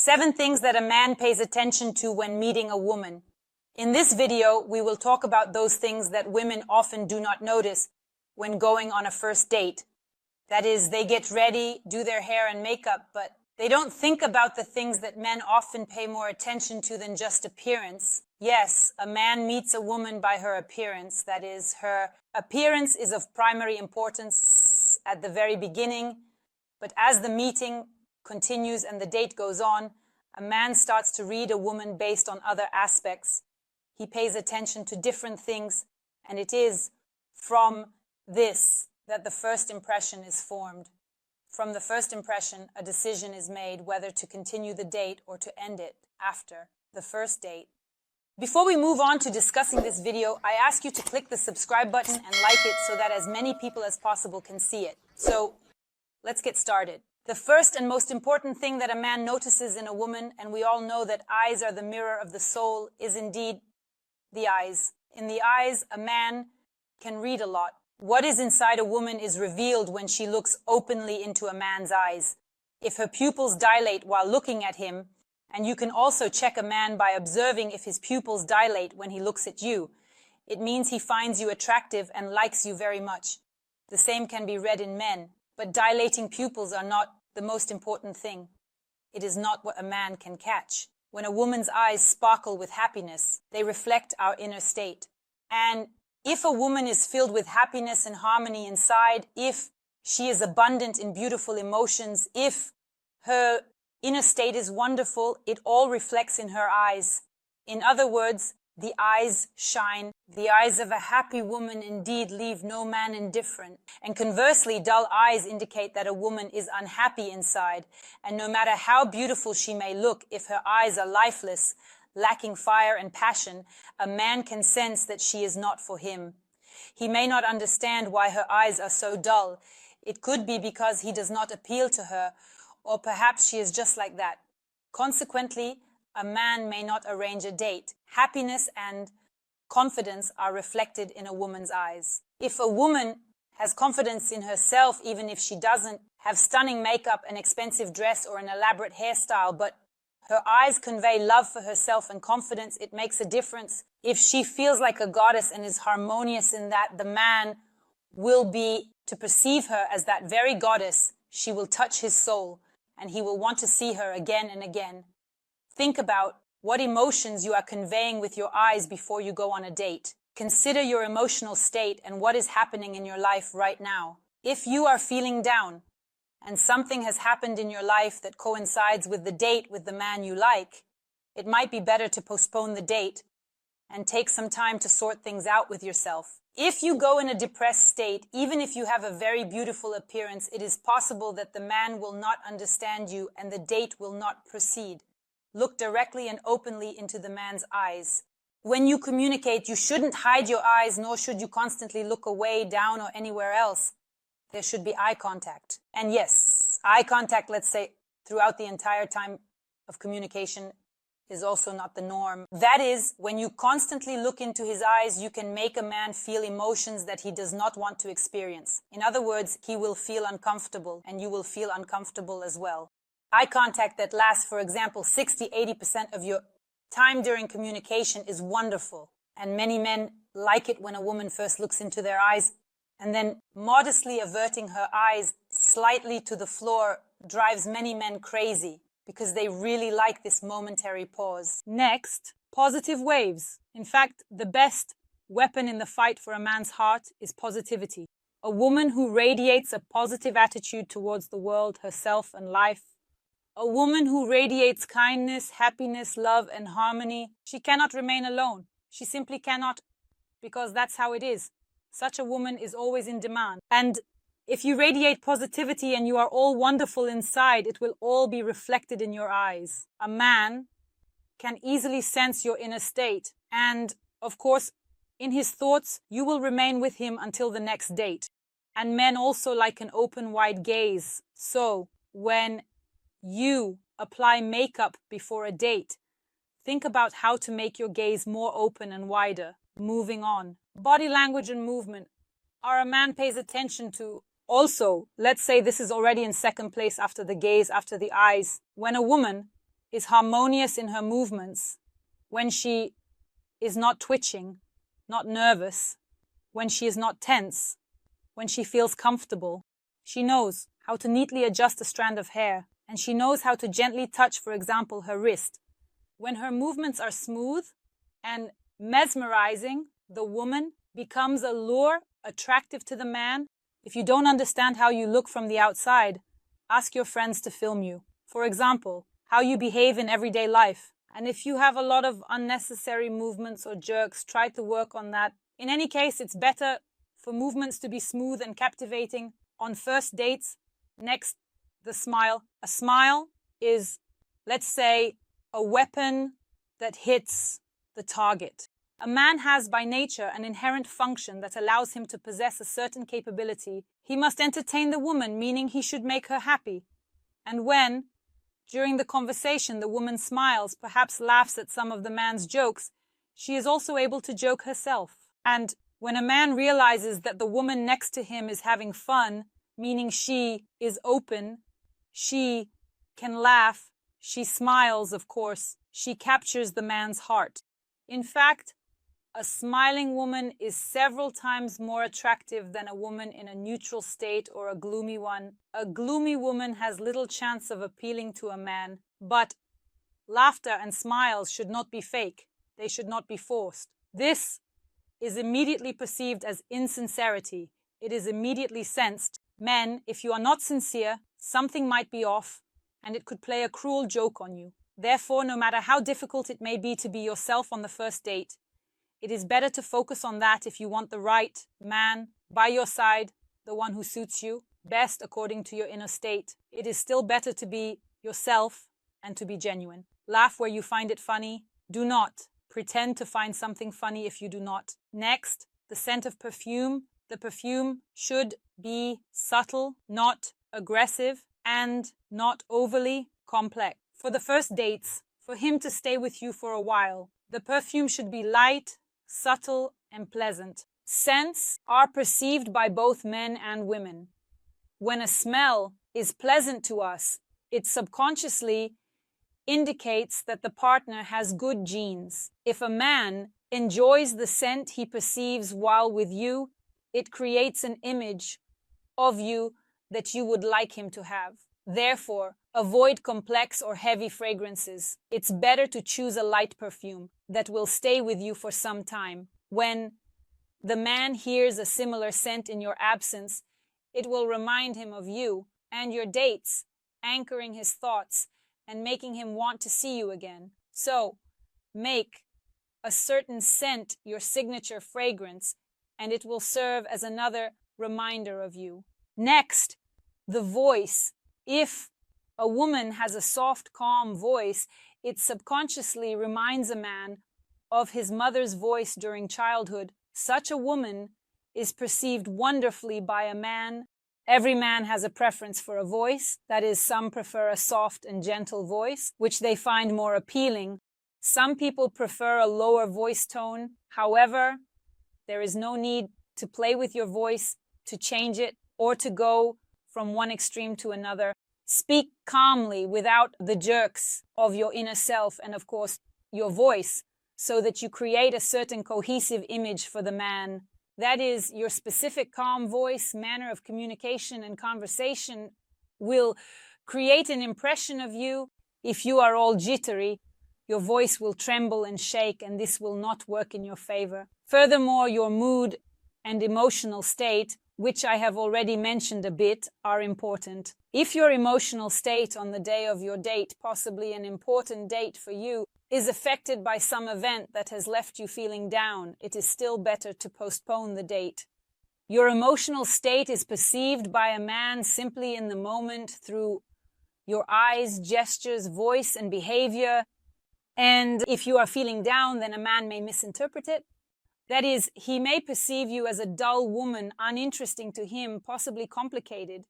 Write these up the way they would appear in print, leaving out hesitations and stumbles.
7 things that a man pays attention to when meeting a woman. In this video, we will talk about those things that women often do not notice when going on a first date. That is, they get ready, do their hair and makeup, but they don't think about the things that men often pay more attention to than just appearance. Yes, a man meets a woman by her appearance. That is, her appearance is of primary importance at the very beginning, but as the meeting continues and the date goes on, a man starts to read a woman based on other aspects. He pays attention to different things, and it is from this that the first impression is formed. From the first impression, a decision is made whether to continue the date or to end it after the first date. Before we move on to discussing this video, I ask you to click the subscribe button and like it so that as many people as possible can see it. So, let's get started. The first and most important thing that a man notices in a woman, and we all know that eyes are the mirror of the soul, is indeed the eyes. In the eyes, a man can read a lot. What is inside a woman is revealed when she looks openly into a man's eyes. If her pupils dilate while looking at him, and you can also check a man by observing if his pupils dilate when he looks at you, it means he finds you attractive and likes you very much. The same can be read in men, but dilating pupils are not the most important thing. It is not what a man can catch. When a woman's eyes sparkle with happiness, they reflect our inner state. And if a woman is filled with happiness and harmony inside, if she is abundant in beautiful emotions, if her inner state is wonderful, it all reflects in her eyes. In other words, the eyes shine. The eyes of a happy woman indeed leave no man indifferent. And conversely, dull eyes indicate that a woman is unhappy inside. And no matter how beautiful she may look, if her eyes are lifeless, lacking fire and passion, a man can sense that she is not for him. He may not understand why her eyes are so dull. It could be because he does not appeal to her, or perhaps she is just like that. Consequently, a man may not arrange a date. Happiness and confidence are reflected in a woman's eyes. If a woman has confidence in herself, even if she doesn't have stunning makeup, an expensive dress, or an elaborate hairstyle, but her eyes convey love for herself and confidence, it makes a difference. If she feels like a goddess and is harmonious in that, the man will be to perceive her as that very goddess. She will touch his soul, and he will want to see her again and again. Think about what emotions you are conveying with your eyes before you go on a date. Consider your emotional state and what is happening in your life right now. If you are feeling down, and something has happened in your life that coincides with the date with the man you like, it might be better to postpone the date and take some time to sort things out with yourself. If you go in a depressed state, even if you have a very beautiful appearance, it is possible that the man will not understand you and the date will not proceed. Look directly and openly into the man's eyes. When you communicate, you shouldn't hide your eyes, nor should you constantly look away, down, or anywhere else. There should be eye contact. And yes, eye contact, let's say, throughout the entire time of communication is also not the norm. That is, when you constantly look into his eyes, you can make a man feel emotions that he does not want to experience. In other words, he will feel uncomfortable, and you will feel uncomfortable as well. Eye contact that lasts, for example, 60-80% of your time during communication is wonderful. And many men like it when a woman first looks into their eyes, and then modestly averting her eyes slightly to the floor drives many men crazy because they really like this momentary pause. Next, positive waves. In fact, the best weapon in the fight for a man's heart is positivity. A woman who radiates a positive attitude towards the world, herself, and life. A woman who radiates kindness, happiness, love, and harmony. She cannot remain alone. She simply cannot, because that's how it is. Such a woman is always in demand. And if you radiate positivity and you are all wonderful inside, it will all be reflected in your eyes. A man can easily sense your inner state. And, of course, in his thoughts, you will remain with him until the next date. And men also like an open, wide gaze. So, when you apply makeup before a date, think about how to make your gaze more open and wider. Moving on. Body language and movement are a man pays attention to. Also, let's say this is already in second place after the gaze, after the eyes. When a woman is harmonious in her movements, when she is not twitching, not nervous, when she is not tense, when she feels comfortable. She knows how to neatly adjust a strand of hair, and she knows how to gently touch, for example, her wrist. When her movements are smooth and mesmerizing, the woman becomes a lure, attractive to the man. If you don't understand how you look from the outside, ask your friends to film you. For example, how you behave in everyday life. And if you have a lot of unnecessary movements or jerks, try to work on that. In any case, it's better for movements to be smooth and captivating on first dates. Next, the smile. A smile is, let's say, a weapon that hits the target. A man has by nature an inherent function that allows him to possess a certain capability. He must entertain the woman, meaning he should make her happy. And when, during the conversation, the woman smiles, perhaps laughs at some of the man's jokes, she is also able to joke herself. And when a man realizes that the woman next to him is having fun, meaning she is open, she can laugh, she smiles, of course, she captures the man's heart. In fact, a smiling woman is several times more attractive than a woman in a neutral state or a gloomy one. A gloomy woman has little chance of appealing to a man, but laughter and smiles should not be fake. They should not be forced. This is immediately perceived as insincerity. It is immediately sensed. Men, if you are not sincere, something might be off, and it could play a cruel joke on you. Therefore, no matter how difficult it may be to be yourself on the first date, it is better to focus on that if you want the right man by your side, the one who suits you best according to your inner state. It is still better to be yourself and to be genuine. Laugh where you find it funny. Do not pretend to find something funny if you do not. Next, the scent of perfume. The perfume should be subtle, not aggressive, and not overly complex. For the first dates, for him to stay with you for a while, the perfume should be light, subtle, and pleasant. Scents are perceived by both men and women. When a smell is pleasant to us, it subconsciously indicates that the partner has good genes. If a man enjoys the scent he perceives while with you, it creates an image of you that you would like him to have. Therefore, avoid complex or heavy fragrances. It's better to choose a light perfume that will stay with you for some time. When the man hears a similar scent in your absence, it will remind him of you and your dates, anchoring his thoughts and making him want to see you again. So, make a certain scent your signature fragrance, and it will serve as another reminder of you. Next, the voice. If a woman has a soft, calm voice, it subconsciously reminds a man of his mother's voice during childhood. Such a woman is perceived wonderfully by a man. Every man has a preference for a voice. That is, some prefer a soft and gentle voice, which they find more appealing. Some people prefer a lower voice tone. However, there is no need to play with your voice, to change it, or to go from one extreme to another. Speak calmly without the jerks of your inner self and, of course, your voice, so that you create a certain cohesive image for the man. That is, your specific calm voice, manner of communication and conversation will create an impression of you. If you are all jittery, your voice will tremble and shake, and this will not work in your favor. Furthermore, your mood and emotional state, which I have already mentioned a bit, are important. If your emotional state on the day of your date, possibly an important date for you, is affected by some event that has left you feeling down, it is still better to postpone the date. Your emotional state is perceived by a man simply in the moment through your eyes, gestures, voice, and behavior. And if you are feeling down, then a man may misinterpret it. That is, he may perceive you as a dull woman, uninteresting to him, possibly complicated.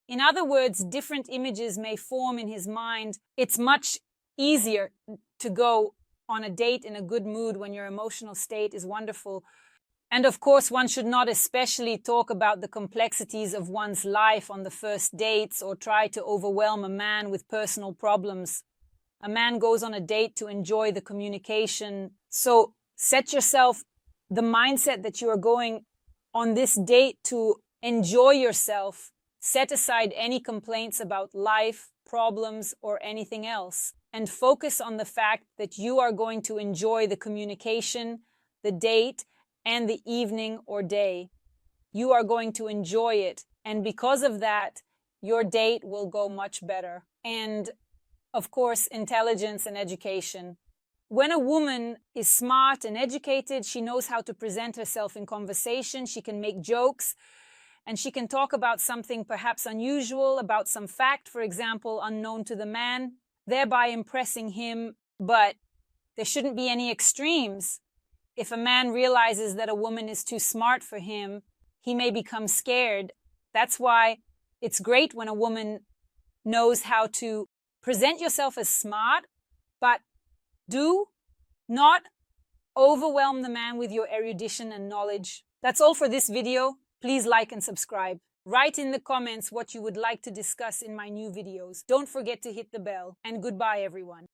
In other words, different images may form in his mind. It's much easier to go on a date in a good mood when your emotional state is wonderful. And of course, one should not especially talk about the complexities of one's life on the first dates or try to overwhelm a man with personal problems. A man goes on a date to enjoy the communication. So set yourself the mindset that you are going on this date to enjoy yourself. Set aside any complaints about life, problems, or anything else, and focus on the fact that you are going to enjoy the communication, the date, and the evening or day. You are going to enjoy it, and because of that, your date will go much better. And of course, intelligence and education. When a woman is smart and educated, she knows how to present herself in conversation, she can make jokes, and she can talk about something perhaps unusual, about some fact, for example, unknown to the man, thereby impressing him. But there shouldn't be any extremes. If a man realizes that a woman is too smart for him, he may become scared. That's why it's great when a woman knows how to present yourself as smart, but do not overwhelm the man with your erudition and knowledge. That's all for this video. Please like and subscribe. Write in the comments what you would like to discuss in my new videos. Don't forget to hit the bell, and goodbye everyone.